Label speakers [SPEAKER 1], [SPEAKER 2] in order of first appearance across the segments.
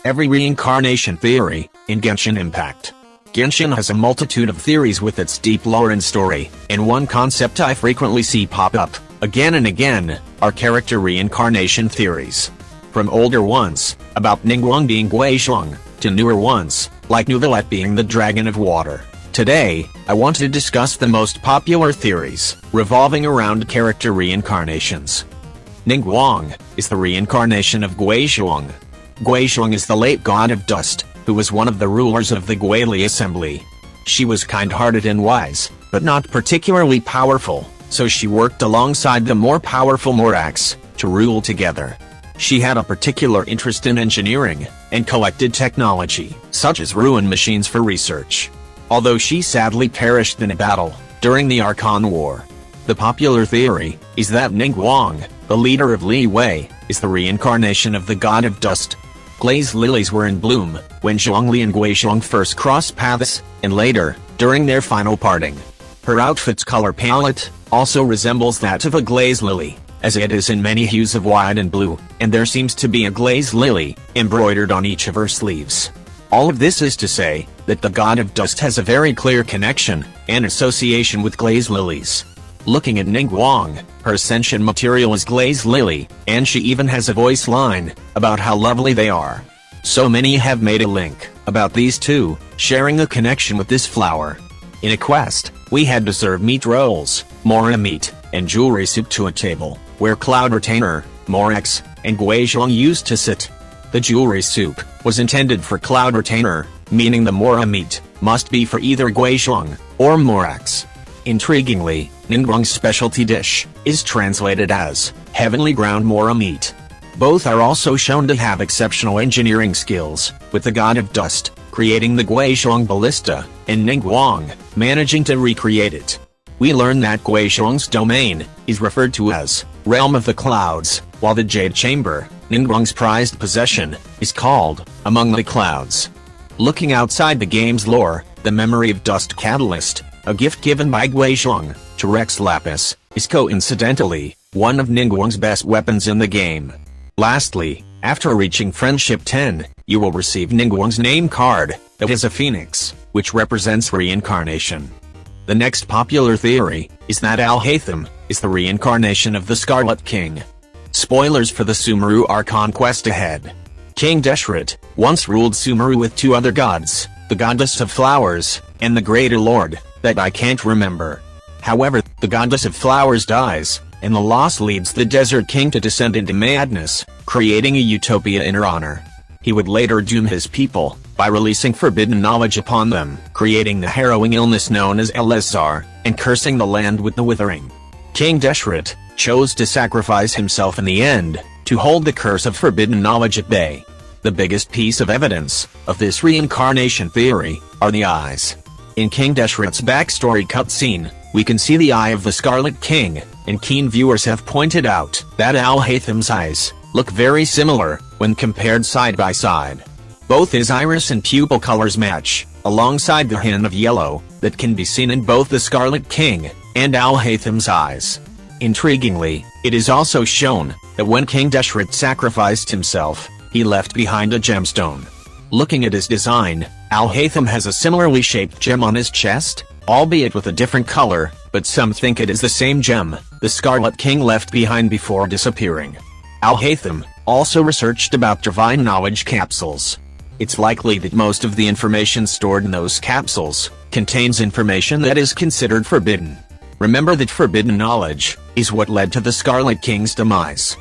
[SPEAKER 1] Every reincarnation theory, in Genshin Impact. Genshin has a multitude of theories with its deep lore and story, and one concept I frequently see pop up, again and again, are character reincarnation theories. From older ones, about Ningguang being Guizhong, to newer ones, like Neuvillette being the Dragon of Water. Today, I want to discuss the most popular theories, revolving around character reincarnations. Ningguang is the reincarnation of Guizhong. Guizhong is the late god of dust, who was one of the rulers of the Guili assembly. She was kind-hearted and wise, but not particularly powerful, so she worked alongside the more powerful Morax, to rule together. She had a particular interest in engineering, and collected technology, such as ruin machines for research. Although she sadly perished in a battle, during the Archon War. The popular theory, is that Ningguang, the leader of Li Wei, is the reincarnation of the god of dust. Glaze lilies were in bloom, when Zhongli and Guizhong first crossed paths, and later, during their final parting. Her outfit's color palette, also resembles that of a glaze lily, as it is in many hues of white and blue, and there seems to be a glaze lily, embroidered on each of her sleeves. All of this is to say, that the god of dust has a very clear connection, and association with glaze lilies. Looking at Ningguang, her ascension material is glaze lily, and she even has a voice line, about how lovely they are. So many have made a link, about these two, sharing a connection with this flower. In a quest, we had to serve meat rolls, mora meat, and jewelry soup to a table, where Cloud Retainer, Morax, and Guizhong used to sit. The jewelry soup was intended for Cloud Retainer, meaning the mora meat must be for either Guizhong or Morax. Intriguingly, Ningguang's specialty dish is translated as heavenly ground mora meat. Both are also shown to have exceptional engineering skills, with the god of dust creating the Guizhong ballista, and Ningguang managing to recreate it. We learn that Guizhong's domain is referred to as Realm of the Clouds, while the Jade Chamber, Ningguang's prized possession, is called Among the Clouds. Looking outside the game's lore, the Memory of Dust Catalyst, a gift given by Guizhong to Rex Lapis, is coincidentally one of Ningguang's best weapons in the game. Lastly, after reaching Friendship 10, you will receive Ningguang's name card, that is a phoenix, which represents reincarnation. The next popular theory is that Haitham is the reincarnation of the Scarlet King. Spoilers for the Sumeru Archon quest ahead. King Deshret once ruled Sumeru with two other gods, the goddess of flowers, and the greater lord, that I can't remember. However, the goddess of flowers dies, and the loss leads the Desert King to descend into madness, creating a utopia in her honor. He would later doom his people, by releasing forbidden knowledge upon them, creating the harrowing illness known as Elazar, and cursing the land with the withering. King Deshret chose to sacrifice himself in the end, to hold the curse of forbidden knowledge at bay. The biggest piece of evidence of this reincarnation theory are the eyes. In King Deshret's backstory cutscene, we can see the eye of the Scarlet King, and keen viewers have pointed out that Haitham's eyes look very similar when compared side by side. Both his iris and pupil colors match, alongside the hint of yellow that can be seen in both the Scarlet King and Haitham's eyes. Intriguingly, it is also shown that when King Deshret sacrificed himself, he left behind a gemstone. Looking at his design, Haitham has a similarly shaped gem on his chest, albeit with a different color, but some think it is the same gem the Scarlet King left behind before disappearing. Haitham also researched about divine knowledge capsules. It's likely that most of the information stored in those capsules contains information that is considered forbidden. Remember that forbidden knowledge is what led to the Scarlet King's demise.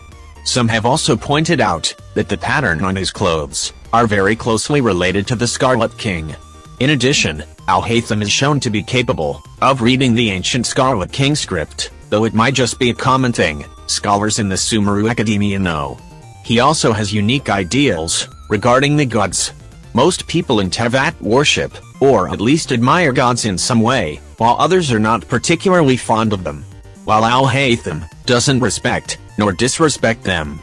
[SPEAKER 1] Some have also pointed out that the pattern on his clothes are very closely related to the Scarlet King. In addition, Haitham is shown to be capable of reading the ancient Scarlet King script, though it might just be a common thing scholars in the Sumeru Academia know. He also has unique ideals regarding the gods. Most people in Teyvat worship, or at least admire gods in some way, while others are not particularly fond of them. While Haitham doesn't respect, nor disrespect them.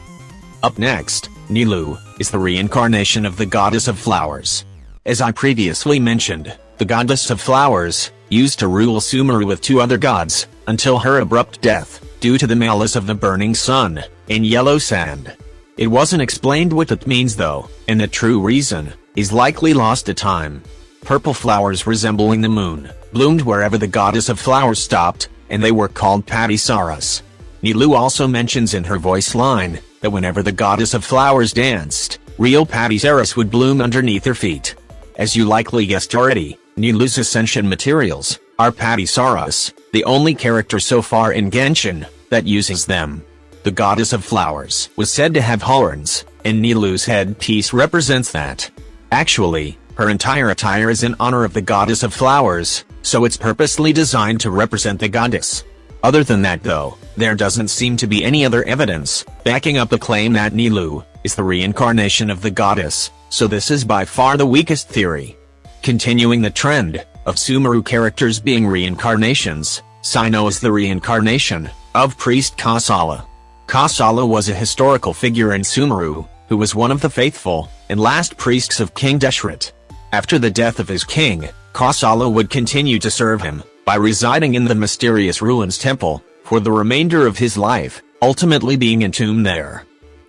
[SPEAKER 1] Up next, Nilou is the reincarnation of the goddess of flowers. As I previously mentioned, the goddess of flowers used to rule Sumeru with two other gods, until her abrupt death, due to the malice of the burning sun, and yellow sand. It wasn't explained what that means though, and the true reason is likely lost to time. Purple flowers resembling the moon bloomed wherever the goddess of flowers stopped, and they were called Patisaras. Nilou also mentions in her voice line that whenever the goddess of flowers danced, real Patisaras would bloom underneath her feet. As you likely guessed already, Nilou's ascension materials are Patisaras, the only character so far in Genshin that uses them. The goddess of flowers was said to have horns, and Nilou's headpiece represents that. Actually, her entire attire is in honor of the goddess of flowers, so it's purposely designed to represent the goddess. Other than that though, there doesn't seem to be any other evidence backing up the claim that Nilou is the reincarnation of the goddess, so this is by far the weakest theory. Continuing the trend of Sumeru characters being reincarnations, Cyno is the reincarnation of priest Kasala. Kasala was a historical figure in Sumeru, who was one of the faithful and last priests of King Deshret. After the death of his king, Kasala would continue to serve him by residing in the mysterious ruins temple for the remainder of his life, ultimately being entombed there.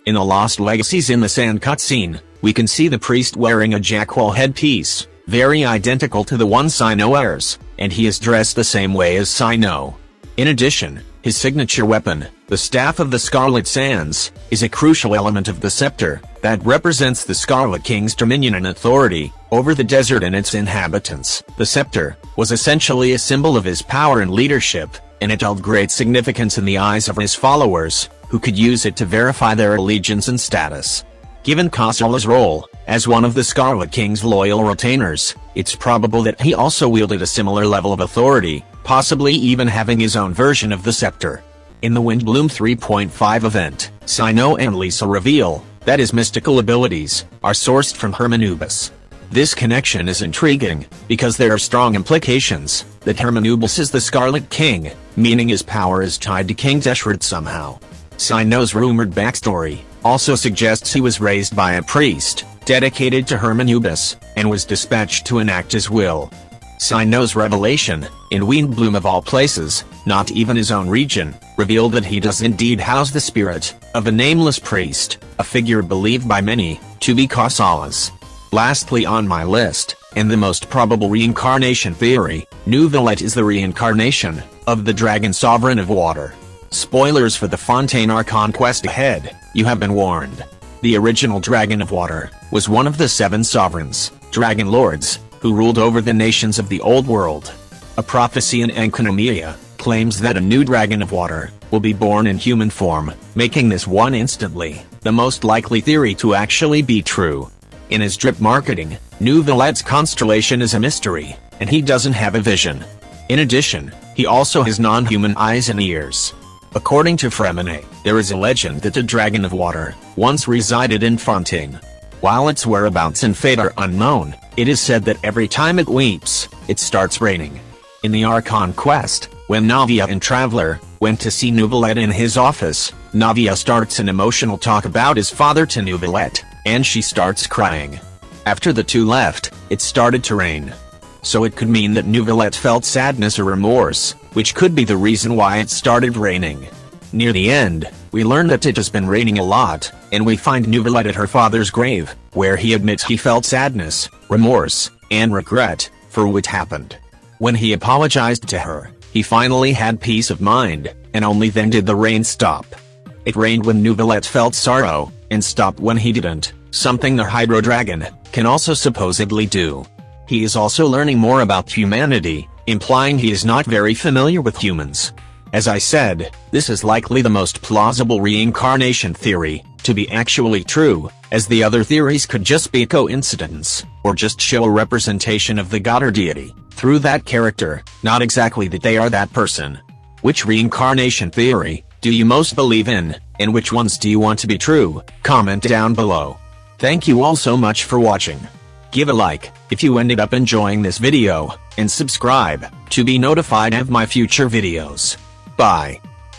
[SPEAKER 1] In the Lost Legacies in the Sand cutscene, we can see the priest wearing a Jackwall headpiece, very identical to the one Cyno wears, and he is dressed the same way as Cyno. In addition, his signature weapon, the Staff of the Scarlet Sands, is a crucial element of the scepter that represents the Scarlet King's dominion and authority over the desert and its inhabitants. The scepter was essentially a symbol of his power and leadership, and it held great significance in the eyes of his followers, who could use it to verify their allegiance and status. Given Kasala's role as one of the Scarlet King's loyal retainers, it's probable that he also wielded a similar level of authority, possibly even having his own version of the scepter. In the Windbloom 3.5 event, Cyno and Lisa reveal that his mystical abilities are sourced from Hermanubis. This connection is intriguing, because there are strong implications that Hermanubis is the Scarlet King, meaning his power is tied to King Deshret somehow. Cyno's rumored backstory also suggests he was raised by a priest dedicated to Hermanubis, and was dispatched to enact his will. Cyno's revelation, in Windbloom of all places, not even his own region, revealed that he does indeed house the spirit of a nameless priest, a figure believed by many to be Kasala's. Lastly on my list, and the most probable reincarnation theory, Neuvillette is the reincarnation of the Dragon Sovereign of Water. Spoilers for the Fontaine Archon quest ahead, you have been warned. The original Dragon of Water was one of the 7 sovereigns, Dragon Lords, who ruled over the nations of the Old World. A prophecy in Enkanomiya claims that a new Dragon of Water will be born in human form, making this one instantly the most likely theory to actually be true. In his drip marketing, Neuvillette's constellation is a mystery, and he doesn't have a vision. In addition, he also has non-human eyes and ears. According to Fremine, there is a legend that the Dragon of Water once resided in Fontaine. While its whereabouts and fate are unknown, it is said that every time it weeps, it starts raining. In the Archon quest, when Navia and Traveler went to see Neuvillette in his office, Navia starts an emotional talk about his father to Neuvillette, and she starts crying. After the two left, it started to rain. So it could mean that Neuvillette felt sadness or remorse, which could be the reason why it started raining. Near the end, we learn that it has been raining a lot, and we find Neuvillette at her father's grave, where he admits he felt sadness, remorse, and regret for what happened. When he apologized to her, he finally had peace of mind, and only then did the rain stop. It rained when Neuvillette felt sorrow, and stopped when he didn't, something the Hydro Dragon can also supposedly do. He is also learning more about humanity, implying he is not very familiar with humans. As I said, this is likely the most plausible reincarnation theory to be actually true, as the other theories could just be a coincidence, or just show a representation of the god or deity through that character, not exactly that they are that person. Which reincarnation theory do you most believe in, and which ones do you want to be true? Comment down below. Thank you all so much for watching. Give a like if you ended up enjoying this video, and subscribe to be notified of my future videos. Bye.